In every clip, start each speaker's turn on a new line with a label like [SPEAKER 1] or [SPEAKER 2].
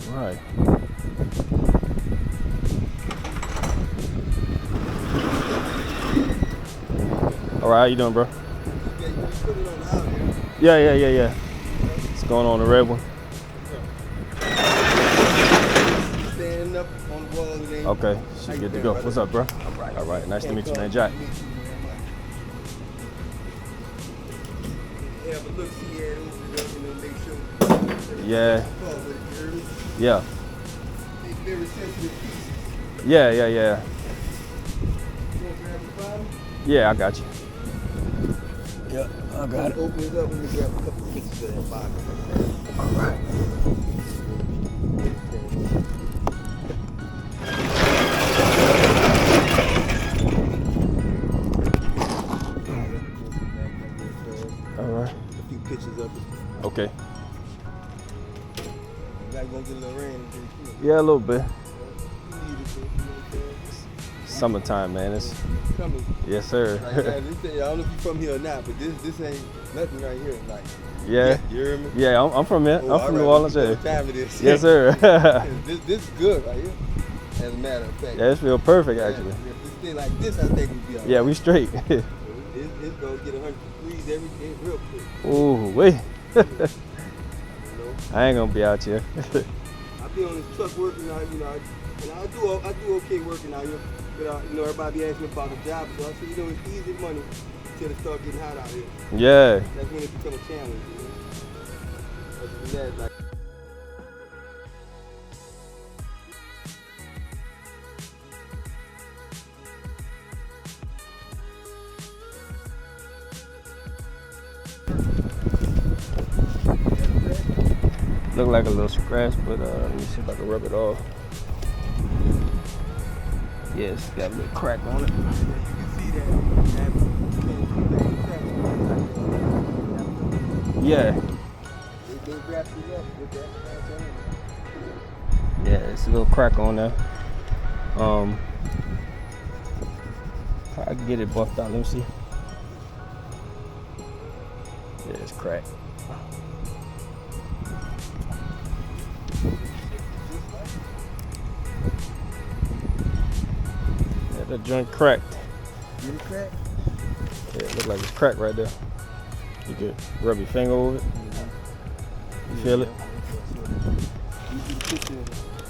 [SPEAKER 1] Right. All right, how you doing, bro?
[SPEAKER 2] Yeah, you put it on the Audi.
[SPEAKER 1] Yeah. What's going on, the red one?
[SPEAKER 2] Standing up on the wall and then.
[SPEAKER 1] Okay, she's good to go. What's up, bro? All right, nice to meet you, man. Jack.
[SPEAKER 2] Have a look, see it, open it up, and then make sure.
[SPEAKER 1] Yeah. Yeah.
[SPEAKER 2] They very sensitive pieces.
[SPEAKER 1] Yeah.
[SPEAKER 2] You want to grab the bottom?
[SPEAKER 1] Yeah, I got you. Yeah, I got it.
[SPEAKER 2] Open it up and grab a couple pieces of that bottom.
[SPEAKER 1] All right. All right.
[SPEAKER 2] A few pictures of it.
[SPEAKER 1] Okay.
[SPEAKER 2] Now you're going to get a little rain.
[SPEAKER 1] Yeah, a little bit.
[SPEAKER 2] You need it, you know what I'm saying?
[SPEAKER 1] Summertime, man. It's
[SPEAKER 2] coming.
[SPEAKER 1] yes, sir.
[SPEAKER 2] Like, I don't know if you're from here or not, but this ain't nothing right here. Like,
[SPEAKER 1] Yeah.
[SPEAKER 2] you hear me?
[SPEAKER 1] Yeah, I'm from here.
[SPEAKER 2] Oh,
[SPEAKER 1] I'm from
[SPEAKER 2] right.
[SPEAKER 1] New Orleans.
[SPEAKER 2] You know
[SPEAKER 1] Yeah.
[SPEAKER 2] what time it is.
[SPEAKER 1] Yes, sir.
[SPEAKER 2] this is good right here. As a matter of fact.
[SPEAKER 1] Yeah, it feels perfect actually.
[SPEAKER 2] If this stay like this, I think we'll be all right.
[SPEAKER 1] Yeah, we straight.
[SPEAKER 2] It's going to get 100 degrees every day real quick.
[SPEAKER 1] Ooh, wait.
[SPEAKER 2] You know?
[SPEAKER 1] I ain't gonna be out here.
[SPEAKER 2] I be on this truck working out, you know, and I do okay working out here. But you know, everybody be asking me about the job, so I said, you know, it's easy money until it start getting hot out here.
[SPEAKER 1] Yeah.
[SPEAKER 2] That's when it become a challenge, you know. Other than that, like.
[SPEAKER 1] Look like a little scratch, but let me see if I can rub it off. Yes, got a little crack on it.
[SPEAKER 2] You can see that.
[SPEAKER 1] Yeah.
[SPEAKER 2] They wrapped it up with that scratch on it.
[SPEAKER 1] Yeah, it's a little crack on there. I can get it buffed out. Let me see. Yeah, it's cracked. Yeah, that joint cracked.
[SPEAKER 2] Get it cracked?
[SPEAKER 1] Yeah, it look like it's cracked right there. You could rub your finger over it. You feel it?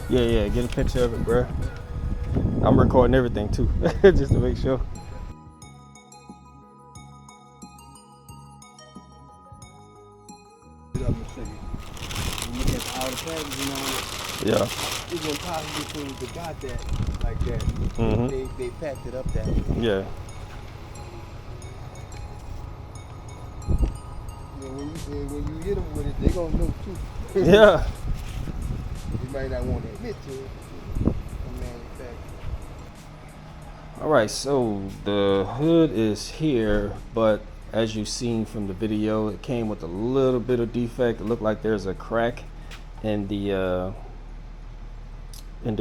[SPEAKER 1] Yeah, get a picture of it, bro. I'm recording everything too, just to make sure.
[SPEAKER 2] I'm gonna show you. You look at the outer packaging on it.
[SPEAKER 1] Yeah.
[SPEAKER 2] It's impossible to have got that like that.
[SPEAKER 1] Mm-hmm.
[SPEAKER 2] They packed it up that way.
[SPEAKER 1] Yeah.
[SPEAKER 2] When you hit them with it, they gonna know too.
[SPEAKER 1] Yeah.
[SPEAKER 2] You might not want to admit to it.
[SPEAKER 1] All right, so the hood is here, but as you've seen from the video, it came with a little bit of defect. It looked like there's a crack in the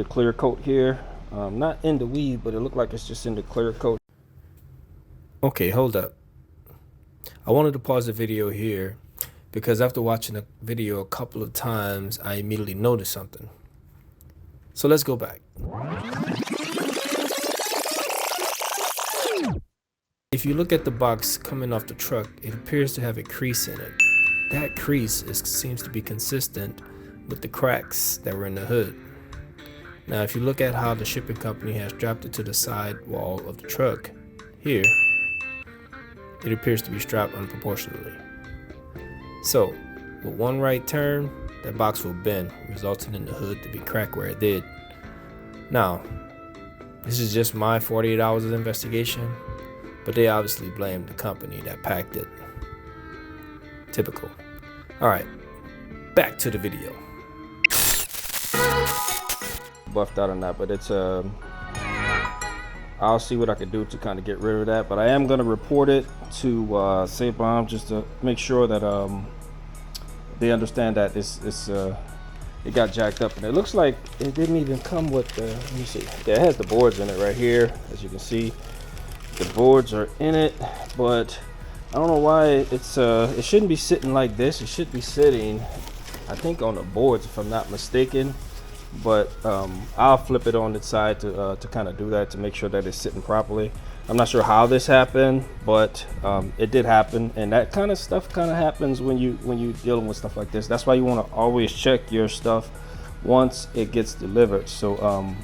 [SPEAKER 1] clear coat here. Not in the weave, but it looked like it's just in the clear coat. Okay, hold up. I wanted to pause the video here because after watching the video a couple of times, I immediately noticed something. So let's go back. If you look at the box coming off the truck, it appears to have a crease in it. That crease seems to be consistent with the cracks that were in the hood. Now, if you look at how the shipping company has strapped it to the side wall of the truck, here, it appears to be strapped unproportionately. So, with one right turn, that box will bend, resulting in the hood to be cracked where it did. Now, this is just my 48 hours of investigation, but they obviously blame the company that packed it. Typical. All right, back to the video. Buffed out or not, but it's I'll see what I can do to kind of get rid of that, but I am going to report it to Seibon just to make sure that they understand that it got jacked up, and it looks like it didn't even come with the, let me see, yeah, it has the boards in it right here. As you can see, the boards are in it, but I don't know why it's it shouldn't be sitting like this. It should be sitting I think on the boards, if I'm not mistaken. But I'll flip it on its side to kind of do that, to make sure that it's sitting properly. I'm not sure how this happened, but it did happen, and that kind of stuff kind of happens when you dealing with stuff like this. That's why you want to always check your stuff once it gets delivered. So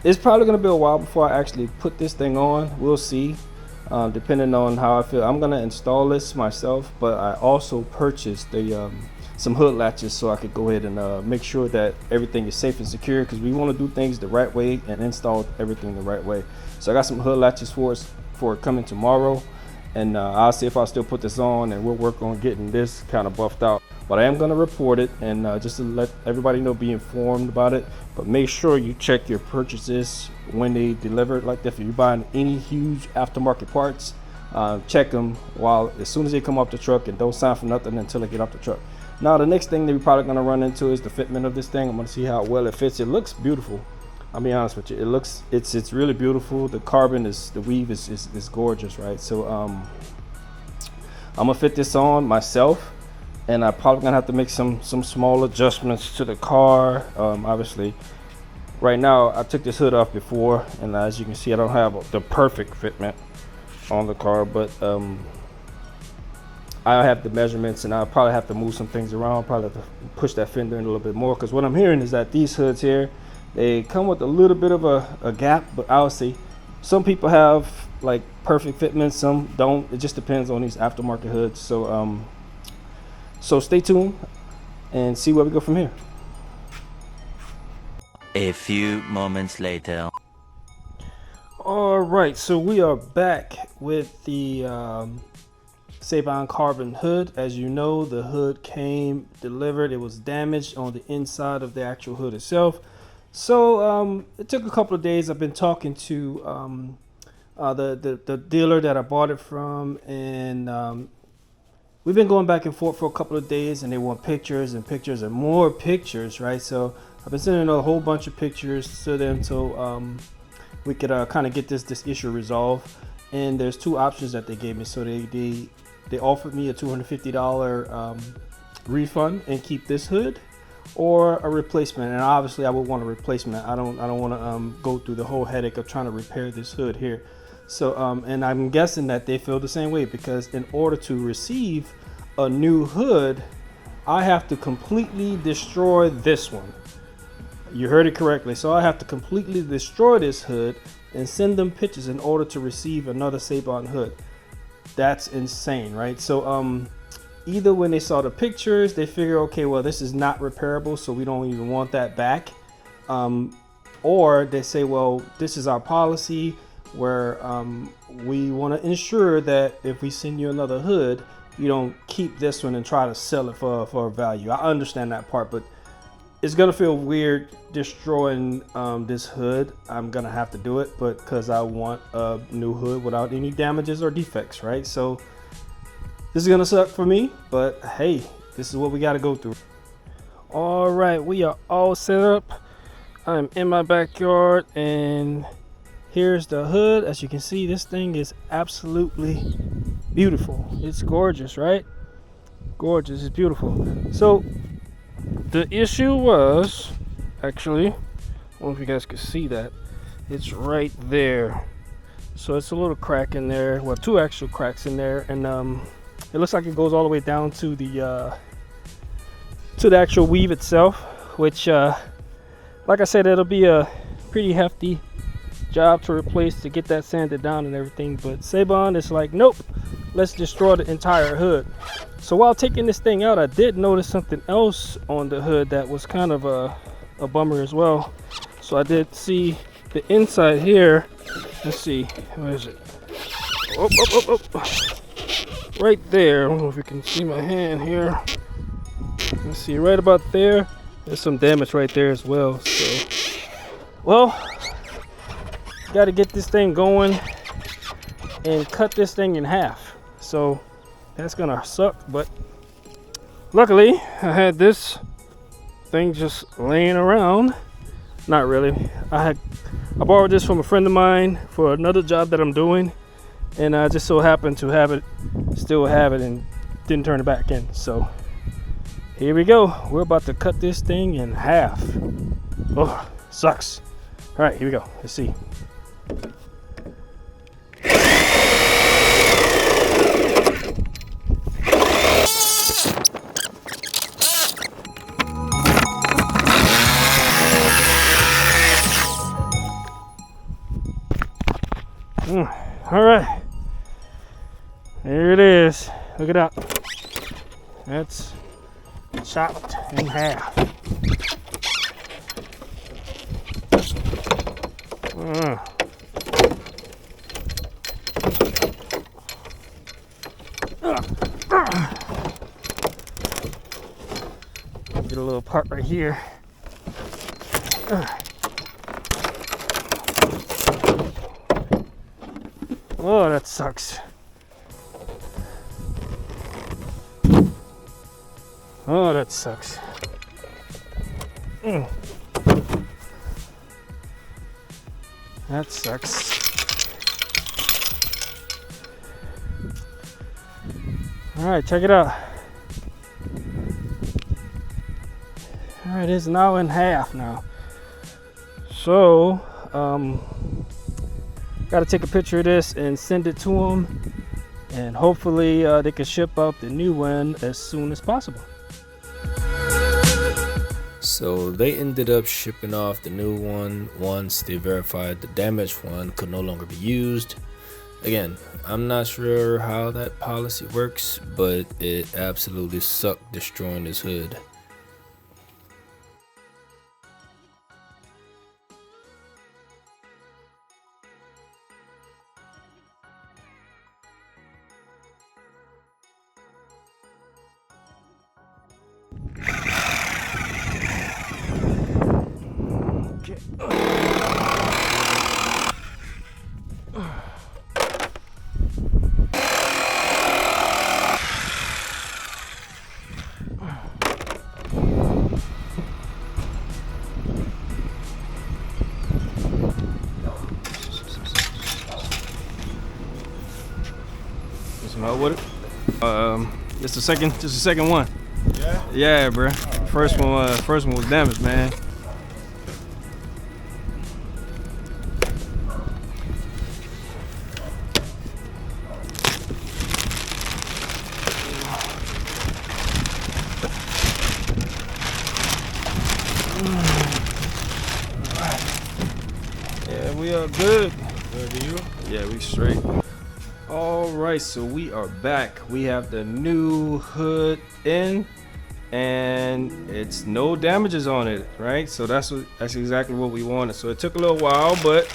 [SPEAKER 1] it's probably gonna be a while before I actually put this thing on. We'll see, depending on how I feel. I'm gonna install this myself, but I also purchased the some hood latches so I could go ahead and make sure that everything is safe and secure, because we want to do things the right way and install everything the right way. So I got some hood latches for it coming tomorrow, and I'll see if I'll still put this on, and we'll work on getting this kind of buffed out. But I am going to report it, and just to let everybody know, be informed about it. But make sure you check your purchases when they deliver it. Like that, if you're buying any huge aftermarket parts, check them as soon as they come off the truck, and don't sign for nothing until they get off the truck. Now the next thing that we're probably going to run into is the fitment of this thing. I'm going to see how well it fits. It looks beautiful. I'll be honest with you. It's really beautiful. The weave is gorgeous, right? So I'm gonna fit this on myself, and I'm probably gonna have to make some small adjustments to the car. Obviously, right now I took this hood off before, and as you can see, I don't have the perfect fitment on the car, but I have the measurements, and I'll probably have to move some things around. Probably have to push that fender in a little bit more, because what I'm hearing is that these hoods here, they come with a little bit of a gap, but I'll see. Some people have like perfect fitments, some don't. It just depends on these aftermarket hoods. So so stay tuned and see where we go from here.
[SPEAKER 3] A few moments later.
[SPEAKER 1] All right, so we are back with the Seibon carbon hood. As you know, the hood came delivered. It was damaged on the inside of the actual hood itself. So it took a couple of days. I've been talking to the dealer that I bought it from, and we've been going back and forth for a couple of days, and they want pictures and pictures and more pictures, right? So I've been sending a whole bunch of pictures to them so we could kind of get this issue resolved. And there's two options that they gave me. So they offered me a $250 refund and keep this hood, or a replacement. And obviously I would want a replacement. I don't want to go through the whole headache of trying to repair this hood here. So and I'm guessing that they feel the same way, because in order to receive a new hood, I have to completely destroy this one. You heard it correctly. So I have to completely destroy this hood and send them pictures in order to receive another Seibon hood. That's insane, right? So either when they saw the pictures, they figure, okay, well, this is not repairable, so we don't even want that back. Or they say, well, this is our policy where we want to ensure that if we send you another hood, you don't keep this one and try to sell it for a value. I understand that part, but it's gonna feel weird destroying this hood. I'm gonna have to do it, but because I want a new hood without any damages or defects, right? So this is gonna suck for me, but hey, this is what we gotta go through. All right, we are all set up. I'm in my backyard, and here's the hood. As you can see, this thing is absolutely beautiful. It's gorgeous, right? Gorgeous, it's beautiful. So the issue was, actually, I don't know if you guys can see that. It's right there. So it's a little crack in there. Well, two actual cracks in there, and it looks like it goes all the way down to the actual weave itself, which, like I said, it'll be a pretty hefty job to replace, to get that sanded down and everything. But Seibon is like, nope, let's destroy the entire hood. So while taking this thing out, I did notice something else on the hood that was kind of a bummer as well. So I did see the inside here. Let's see, where is it? Right there. I don't know if you can see my hand here. Let's see, right about there. There's some damage right there as well. So, well, got to get this thing going and cut this thing in half. So that's gonna suck, but luckily I had this thing just laying around. Not really. I borrowed this from a friend of mine for another job that I'm doing, and I just so happened to still have it and didn't turn it back in. So
[SPEAKER 4] here we go. We're about to cut this thing in half. Oh, sucks. All right, here we go. Let's see. All right, there it is. Look at that. That's chopped in half. Get a little part right here. Oh, that sucks. Oh, that sucks. That sucks. All right, check it out. All right, it's now in half now. So, got to take a picture of this and send it to them, and hopefully they can ship out the new one as soon as possible.
[SPEAKER 1] So they ended up shipping off the new one once they verified the damaged one could no longer be used. Again, I'm not sure how that policy works, but it absolutely sucked destroying this hood.
[SPEAKER 4] With it. Just the second one.
[SPEAKER 2] Yeah?
[SPEAKER 4] Yeah, bro. First one was damaged, man. Yeah, we are good.
[SPEAKER 2] Good to you?
[SPEAKER 4] Yeah, we straight. All right, so we are back. We have the new hood in, and it's no damages on it, right? So that's exactly what we wanted. So it took a little while, but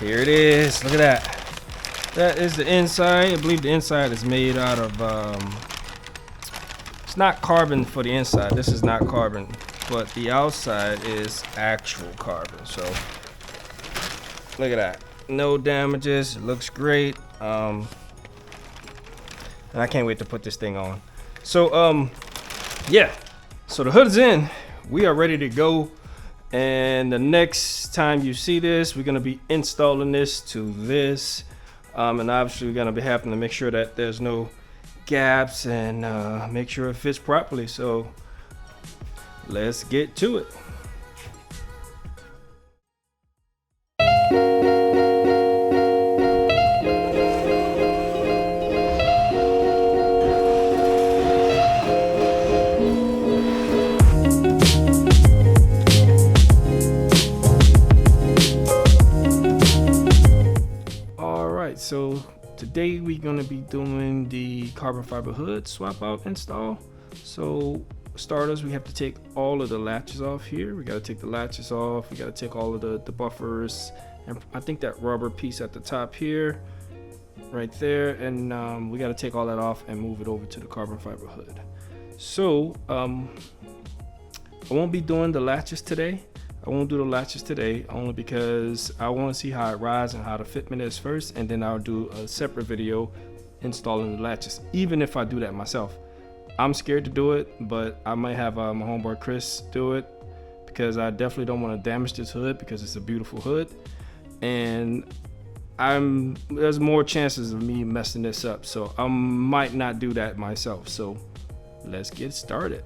[SPEAKER 4] here it is. Look at that. That is the inside. I believe the inside is made out of it's not carbon for the inside. This is not carbon, but the outside is actual carbon. So look at that. No damages. It looks great. And I can't wait to put this thing on. So yeah, so the hood is in. We are ready to go, and the next time you see this, we're gonna be installing this to this, and obviously we're gonna be having to make sure that there's no gaps and make sure it fits properly. So let's get to it. So today we're going to be doing the carbon fiber hood swap out install. So starters, we have to take all of the latches off here. We got to take the latches off. We got to take all of the buffers, and I think that rubber piece at the top here, right there, and we got to take all that off and move it over to the carbon fiber hood. So I won't be doing the latches today. I won't do the latches today only because I want to see how it rides and how the fitment is first, and then I'll do a separate video installing the latches, even if I do that myself. I'm scared to do it, but I might have my homeboy Chris do it because I definitely don't want to damage this hood because it's a beautiful hood, and there's more chances of me messing this up, so I might not do that myself. So let's get started.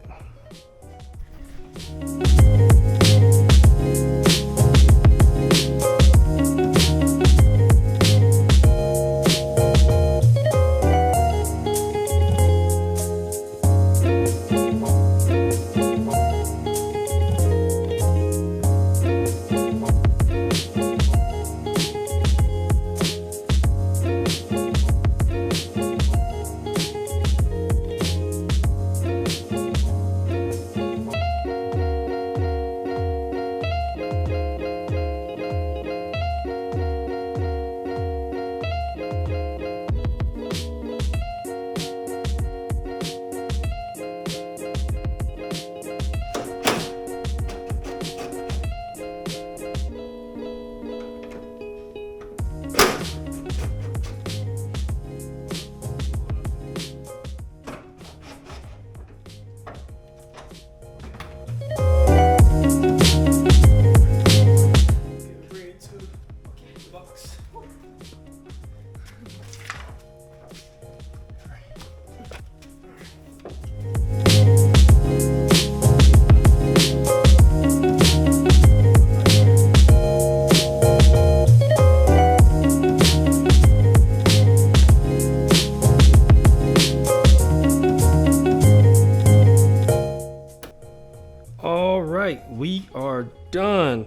[SPEAKER 4] We are done.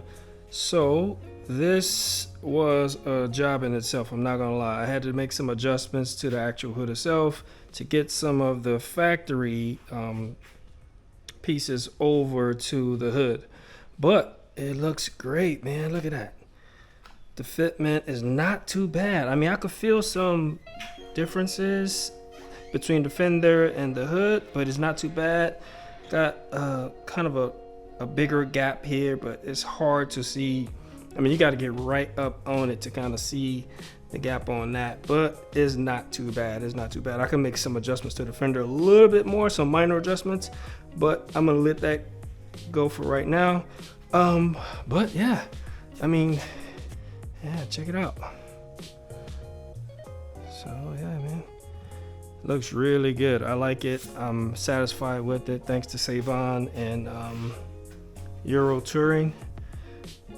[SPEAKER 4] So this was a job in itself, I'm not gonna lie. I had to make some adjustments to the actual hood itself to get some of the factory pieces over to the hood, but it looks great, man. Look at that. The fitment is not too bad. I mean, I could feel some differences between the fender and the hood, but it's not too bad. Got kind of a bigger gap here, but it's hard to see. I mean, you got to get right up on it to kind of see the gap on that, but it's not too bad. It's not too bad. I can make some adjustments to the fender a little bit more, some minor adjustments, but I'm gonna let that go for right now. But yeah, I mean, yeah, check it out. So yeah, man, looks really good. I like it. I'm satisfied with it, thanks to Seibon and Euro Touring.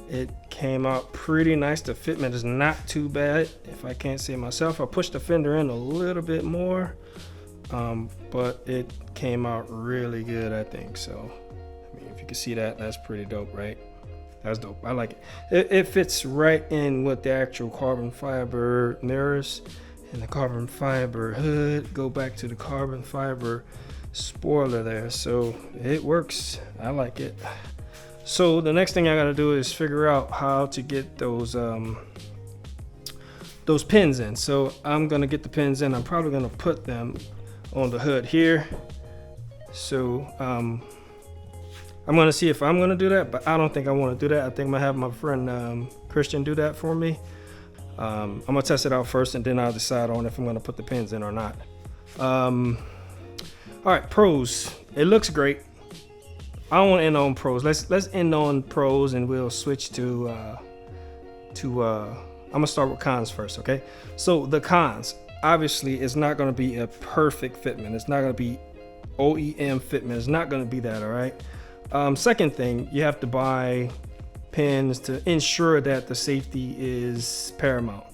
[SPEAKER 4] It came out pretty nice. The fitment is not too bad, if I can't say it myself. I pushed the fender in a little bit more, but it came out really good, I think. So I mean, if you can see that, that's pretty dope, right? That's dope. I like it. It fits right in with the actual carbon fiber mirrors and the carbon fiber hood. Go back to the carbon fiber spoiler there. So it works. I like it. So the next thing I gotta do is figure out how to get those pins in. So I'm gonna get the pins in. I'm probably gonna put them on the hood here. So I'm gonna see if I'm gonna do that, but I don't think I want to do that. I think I'm gonna have my friend Christian do that for me. I'm gonna test it out first, and then I'll decide on if I'm gonna put the pins in or not. All right, pros. It looks great. I don't want to end on pros. Let's end on pros, and we'll switch to I'm gonna start with cons first, okay? So the cons, obviously, it's not gonna be a perfect fitment. It's not gonna be OEM fitment. It's not gonna be that, all right? Second thing, you have to buy pins to ensure that the safety is paramount,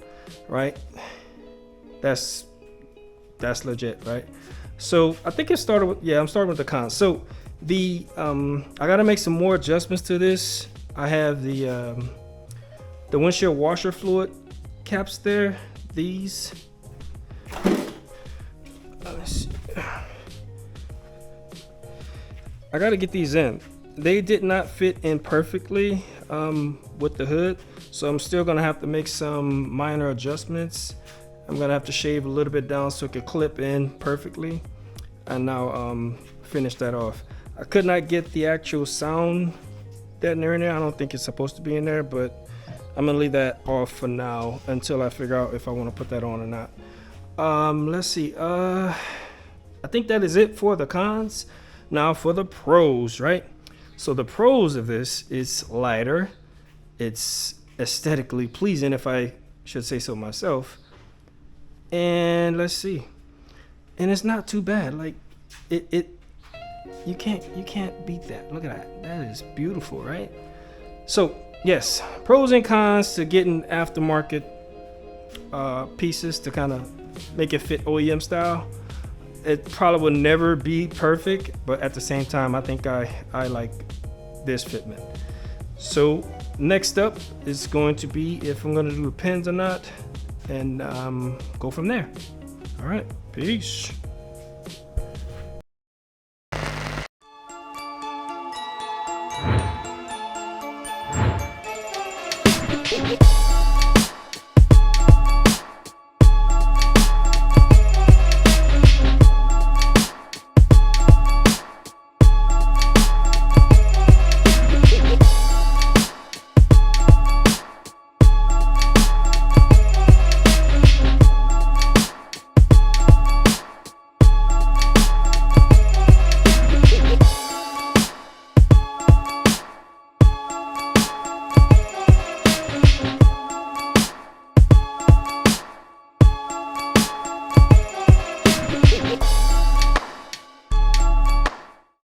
[SPEAKER 4] right? That's legit, right? So I think it started with, I'm starting with the cons. So the I gotta make some more adjustments to this. I have the windshield washer fluid caps there. These. Let's see. I gotta get these in. They did not fit in perfectly with the hood, so I'm still gonna have to make some minor adjustments. I'm gonna have to shave a little bit down so it could clip in perfectly, and now finish that off. I could not get the actual sound deadener in there. I don't think it's supposed to be in there, but I'm gonna leave that off for now until I figure out if I want to put that on or not. Let's see. I think that is it for the cons. Now for the pros, right? So the pros of this is lighter. It's aesthetically pleasing, if I should say so myself. And let's see. And it's not too bad. Like it You can't beat that. Look at that. That is beautiful, right? So yes, pros and cons to getting aftermarket pieces to kind of make it fit OEM style. It probably will never be perfect, but at the same time, I think I like this fitment. So next up is going to be if I'm going to do the pins or not, and go from there. All right, peace.
[SPEAKER 5] Yeah.